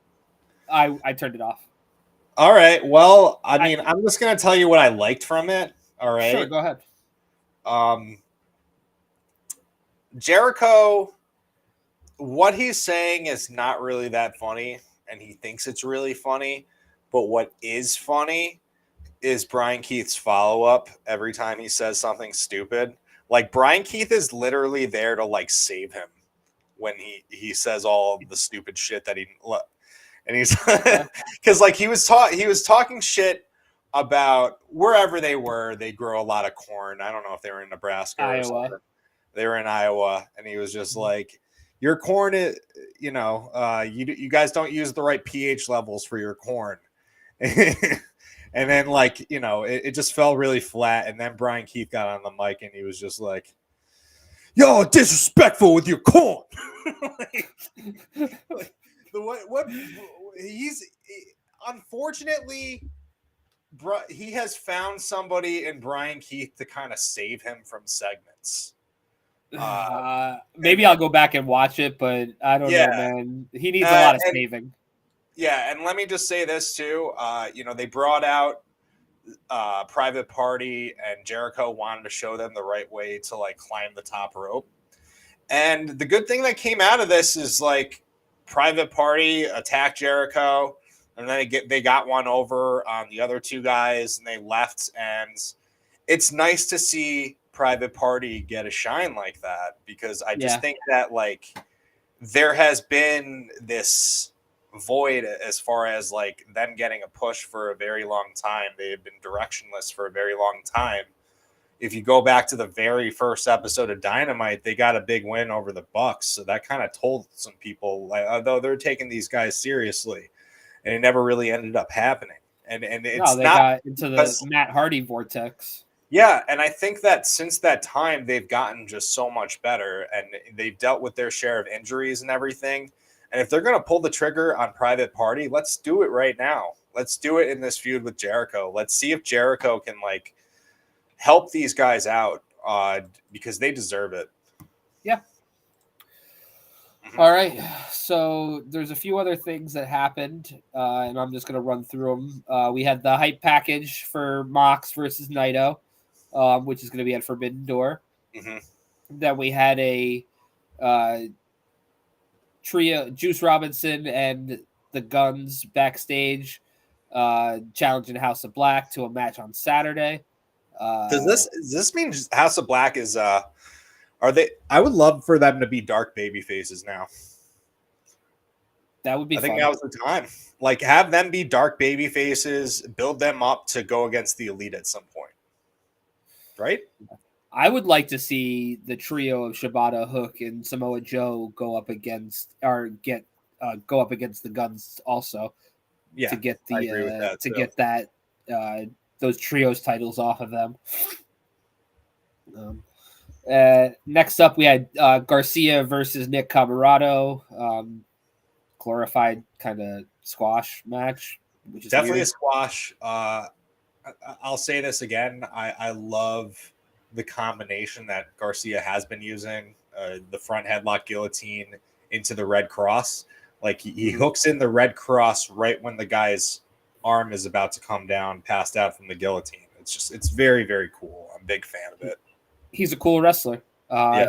I turned it off. All right. Well, I mean, I'm just gonna tell you what I liked from it. All right. Sure, go ahead. Jericho, what he's saying is not really that funny, and he thinks it's really funny. But what is funny is Brian Keith's follow-up every time he says something stupid. Like, Brian Keith is literally there to like save him when he says all the stupid shit that and he's because like he was talking shit about wherever they were. They grow a lot of corn. I don't know if they were in Nebraska or something. They were in Iowa, and he was just like, your corn is, you you guys don't use the right pH levels for your corn. And And then, like, you know, it just fell really flat. And then Brian Keith got on the mic and he was just like, "Y'all are disrespectful with your corn." what he's unfortunately, he has found somebody in Brian Keith to kind of save him from segments. Maybe I'll go back and watch it, but I don't know, man. He needs a lot of saving. Yeah, and let me just say this too. You know, they brought out Private Party, and Jericho wanted to show them the right way to like climb the top rope. And the good thing that came out of this is like Private Party attacked Jericho, and then they got one over on the other two guys, and they left. And it's nice to see Private Party get a shine like that, because I just think that like there has been this void as far as like them getting a push for a very long time. They have been directionless for a very long time. If you go back to the very first episode of Dynamite, they got a big win over the Bucks. So that kind of told some people, like, although they're taking these guys seriously, and it never really ended up happening. And it's they got into the Matt Hardy vortex. Yeah, and I think that since that time, they've gotten just so much better, and they've dealt with their share of injuries and everything. And if they're going to pull the trigger on Private Party, let's do it right now. Let's do it in this feud with Jericho. Let's see if Jericho can like help these guys out, because they deserve it. Yeah. All right. So there's a few other things that happened, and I'm just going to run through them. We had the hype package for Mox versus Naito, which is going to be at Forbidden Door. Then we had a trio, Juice Robinson and the Guns backstage, challenging House of Black to a match on Saturday. Does this mean House of Black is are they? I would love for them to be dark baby faces now. That would be. I think that was the time. Like, have them be dark baby faces, build them up to go against the Elite at some point. Right? I would like to see the trio of Shibata, Hook, and Samoa Joe go up against the Guns also. Yeah, to get the I agree with that, get that those trios titles off of them. Next up, we had Garcia versus Nick Camarado, glorified kind of squash match, which is definitely weird. A squash. I'll say this again. I love the combination that Garcia has been using, the front headlock guillotine into the Red Cross. Like he hooks in the Red Cross right when the guy's arm is about to come down, passed out from the guillotine. It's very, very cool. I'm a big fan of it. He's a cool wrestler.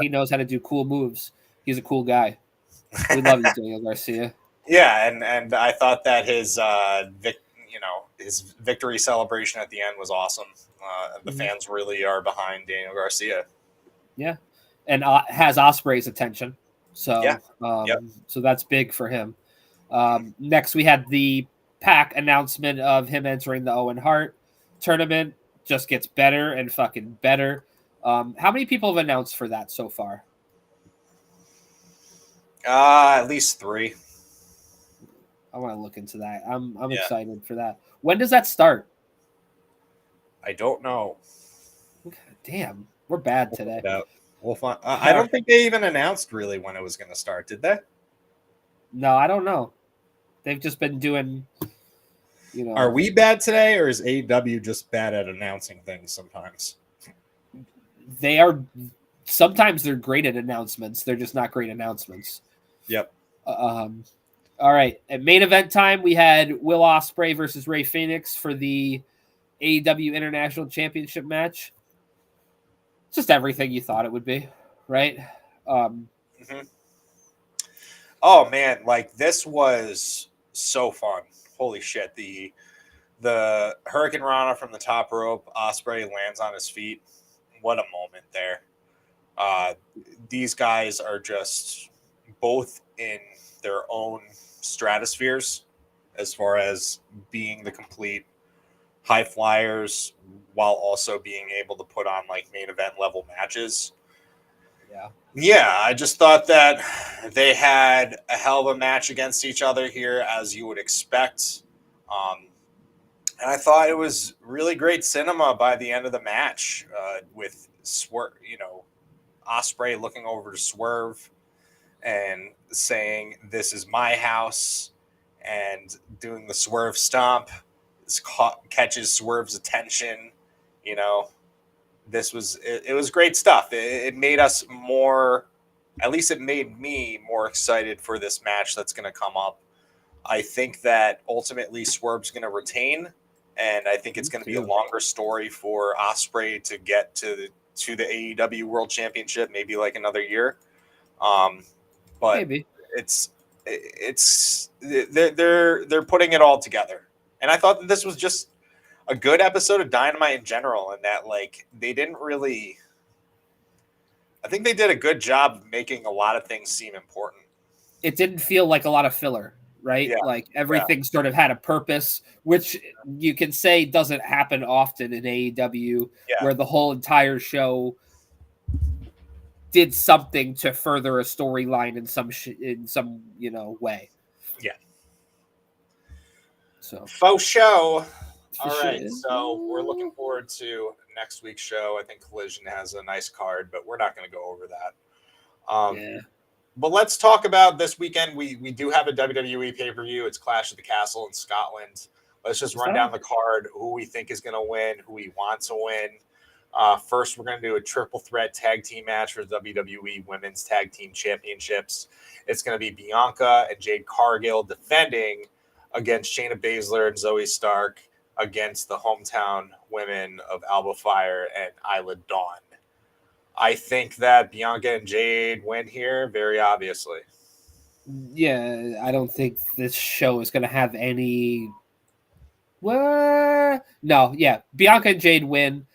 He knows how to do cool moves. He's a cool guy. We love you, Daniel Garcia. Yeah, and I thought that his his victory celebration at the end was awesome. The fans really are behind Daniel Garcia. Yeah, and has Ospreay's attention. So so that's big for him. Next, we had the Pac announcement of him entering the Owen Hart tournament. Just gets better and fucking better. How many people have announced for that so far? At least 3. I want to look into that. I'm excited for that. When does that start? I don't know. Damn, we're bad today. We'll find. I don't think they even announced really when it was going to start, did they? No, I don't know. They've just been doing. Are we bad today, or is AEW just bad at announcing things sometimes? They are. Sometimes they're great at announcements. They're just not great announcements. Yep. All right. At main event time, we had Will Ospreay versus Rey Fenix for the AEW International Championship match. Just everything you thought it would be, right? Oh man, like this was so fun. Holy shit. The Hurricane Rana from the top rope, Ospreay lands on his feet. What a moment there. These guys are just both in their own stratospheres as far as being the complete high flyers while also being able to put on like main event level matches. Yeah, I just thought that they had a hell of a match against each other here, as you would expect. And I thought it was really great cinema by the end of the match, with Ospreay looking over to Swerve and saying, "This is my house," and doing the Swerve stomp. This catches Swerve's attention. This was it was great stuff. It made us more, at least it made me more excited for this match that's going to come up. I think that ultimately Swerve's going to retain, and I think it's going to be a longer story for Ospreay to get to the AEW World Championship, maybe like another year. But maybe they're putting it all together, and I thought that this was just a good episode of Dynamite in general, and that they didn't really. I think they did a good job of making a lot of things seem important. It didn't feel like a lot of filler. Right? Yeah, like everything sort of had a purpose, which you can say doesn't happen often in AEW, where the whole entire show did something to further a storyline in some way. Yeah. So faux show. All right, so we're looking forward to next week's show. I think Collision has a nice card, but we're not going to go over that. But let's talk about this weekend. We do have a WWE pay-per-view. It's Clash of the Castle in Scotland. Let's just run down the card, who we think is going to win, who we want to win. First, we're going to do a triple threat tag team match for WWE Women's Tag Team Championships. It's going to be Bianca and Jade Cargill defending against Shayna Baszler and Zoe Stark against the hometown women of Alba Fire and Isla Dawn. I think that Bianca and Jade win here, very obviously. Yeah, I don't think this show is going to have any. Well, no, yeah, Bianca and Jade win.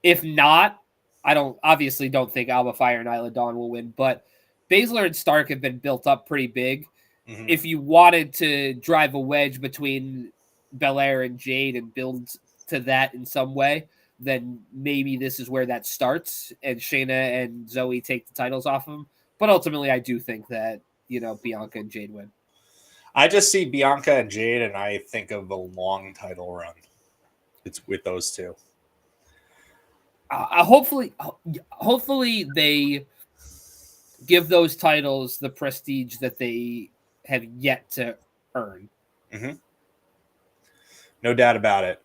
If not, I don't think Alba Fire and Isla Dawn will win. But Baszler and Stark have been built up pretty big. Mm-hmm. If you wanted to drive a wedge between Belair and Jade and build to that in some way, then maybe this is where that starts and Shayna and Zoe take the titles off them. But ultimately, I do think that, Bianca and Jade win. I just see Bianca and Jade, and I think of a long title run. It's with those two. Hopefully they give those titles the prestige that they have yet to earn. Mm-hmm. No doubt about it.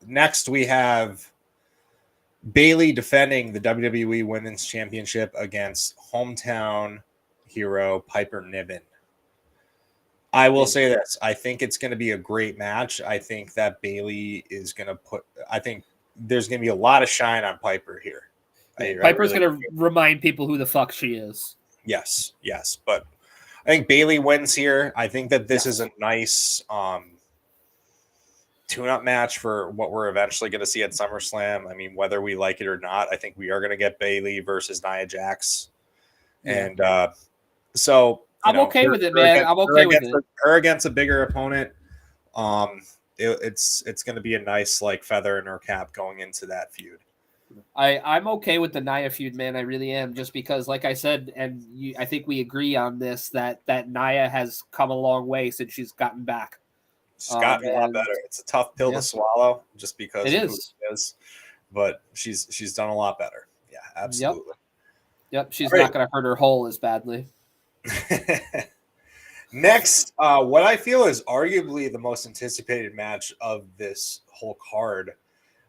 Next, we have Bayley defending the WWE Women's Championship against hometown hero Piper Niven. I will say this. I think it's going to be a great match. I think that Bayley is going to I think there's going to be a lot of shine on Piper here. Piper's going to remind people who the fuck she is. Yes. But I think Bayley wins here. I think that this is a nice tune-up match for what we're eventually going to see at SummerSlam. I mean, whether we like it or not, I think we are going to get Bayley versus Nia Jax. Yeah. And so I'm okay with it, man. I'm okay with it. Her against a bigger opponent. It's going to be a nice feather in her cap going into that feud. I'm okay with the Nia feud, man. I really am, just because, like I said, and I think we agree on this, that Nia has come a long way since she's gotten back. She's gotten a lot better. It's a tough pill to swallow, just because it of who she is, but she's done a lot better. Yeah, absolutely. Yep. She's not going to hurt her hole as badly. Next, what I feel is arguably the most anticipated match of this whole card: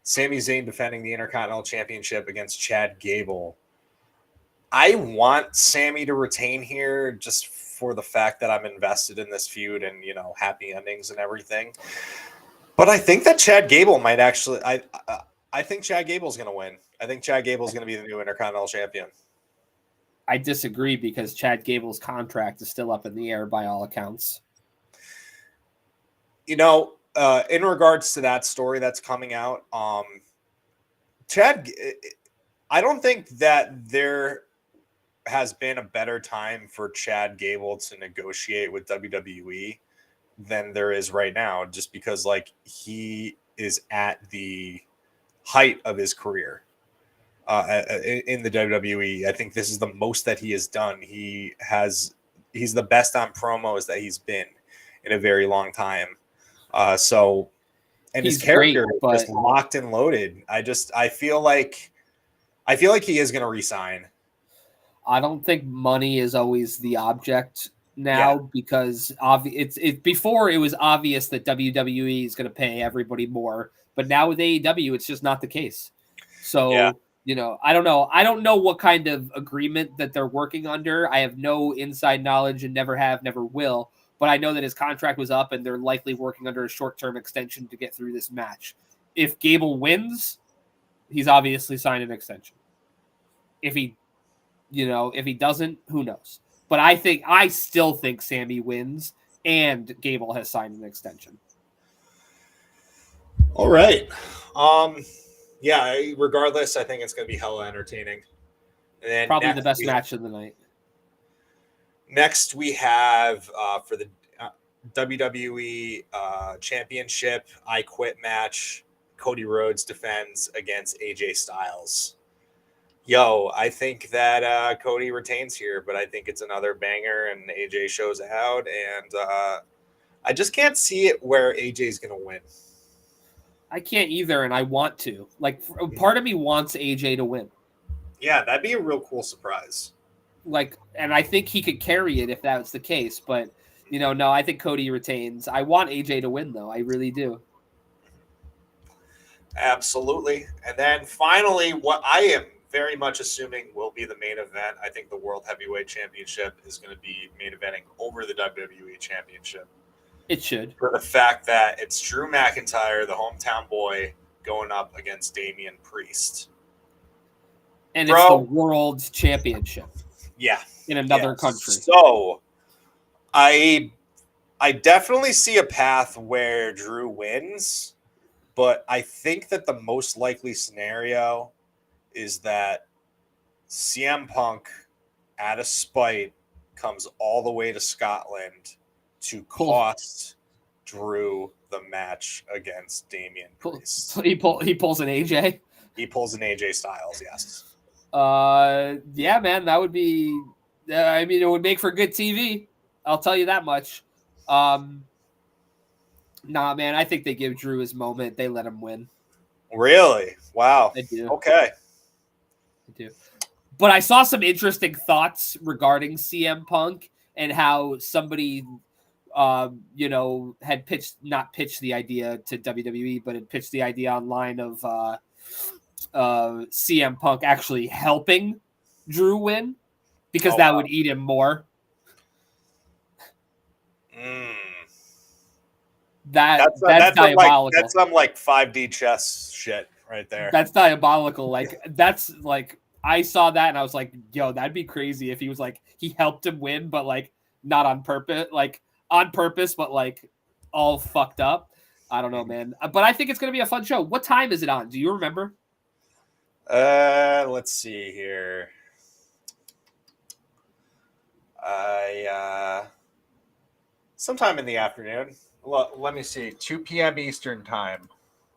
Sami Zayn defending the Intercontinental Championship against Chad Gable. I want Sami to retain here just for the fact that I'm invested in this feud and, happy endings and everything. But I think that Chad Gable might actually I think Chad Gable's going to win. I think Chad Gable's going to be the new Intercontinental Champion. I disagree, because Chad Gable's contract is still up in the air by all accounts. In regards to that story that's coming out, Chad, I don't think that there has been a better time for Chad Gable to negotiate with WWE than there is right now, just because he is at the height of his career. In the WWE, I think this is the most that he has done. He's the best on promos that he's been in a very long time. So, and he's his character great, is but just locked and loaded. I feel like he is going to resign. I don't think money is always the object now because it's before it was obvious that WWE is going to pay everybody more, but now with AEW it's just not the case. So, I don't know. I don't know what kind of agreement that they're working under. I have no inside knowledge and never have, never will, but I know that his contract was up and they're likely working under a short-term extension to get through this match. If Gable wins, he's obviously signed an extension. If he doesn't, who knows? But I still think Sammy wins and Gable has signed an extension. All right. Regardless, I think it's going to be hella entertaining. And then probably the best match of the night. Next, we have for the WWE Championship I Quit match, Cody Rhodes defends against AJ Styles. I think that Cody retains here, but I think it's another banger and AJ shows out. And I just can't see it where AJ's going to win. I can't either, and I want to. Like, part of me wants AJ to win. Yeah, that'd be a real cool surprise. Like, and I think he could carry it if that was the case. But, no, I think Cody retains. I want AJ to win, though. I really do. Absolutely. And then finally, what I am very much assuming will be the main event. I think the World Heavyweight Championship is going to be main eventing over the WWE Championship. It should. For the fact that it's Drew McIntyre, the hometown boy, going up against Damian Priest. And it's the World Championship. Yeah. In another country. So, I definitely see a path where Drew wins, but I think that the most likely scenario is that CM Punk, out of spite, comes all the way to Scotland to cost Drew the match against Damian Priest. He pulls an AJ? He pulls an AJ Styles, yes. Yeah, man, that would be... it would make for good TV. I'll tell you that much. Nah, man, I think they give Drew his moment. They let him win. Really? Wow. They do. Okay. They do. But I saw some interesting thoughts regarding CM Punk and how somebody... had not pitched the idea to WWE, but had pitched the idea online of CM Punk actually helping Drew win because that would eat him more. That's diabolical. That's some 5D chess shit right there. That's diabolical. That's I saw that and I was like, yo, that'd be crazy if he was he helped him win, but not on purpose, on purpose, but all fucked up. I don't know, man. But I think it's going to be a fun show. What time is it on? Do you remember? Let's see here. Sometime in the afternoon. Let me see. 2 p.m. Eastern time,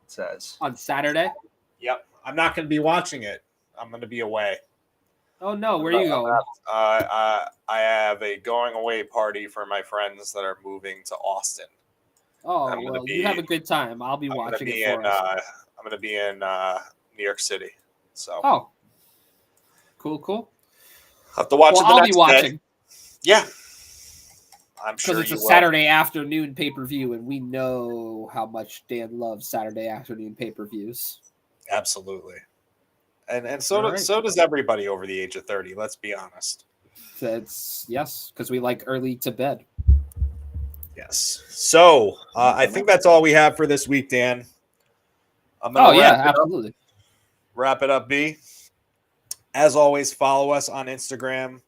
it says. On Saturday? Yep. I'm not going to be watching it. I'm going to be away. Oh, no. Where are you going? I have a going away party for my friends that are moving to Austin. Oh, you have a good time. I'll be watching it for us. I'm going to be in New York City. So. Oh. Cool. I'll have to watch it the I'll next be watching. day. Yeah. I'm sure because it's a Saturday afternoon pay-per-view, and we know how much Dan loves Saturday afternoon pay-per-views. Absolutely. And so does everybody over the age of 30, let's be honest. Yes, because we like early to bed. Yes. So I think that's all we have for this week, Dan. Absolutely. Wrap it up, B. As always, follow us on Instagram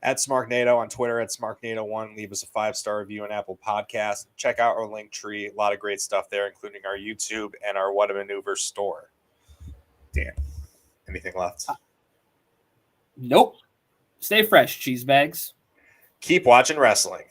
at Smarknado, on Twitter at Smarknado1. Leave us a 5-star review on Apple Podcasts. Check out our link tree. A lot of great stuff there, including our YouTube and our What a Maneuver store. Dan, anything left? Nope. Stay fresh, cheese bags. Keep watching wrestling.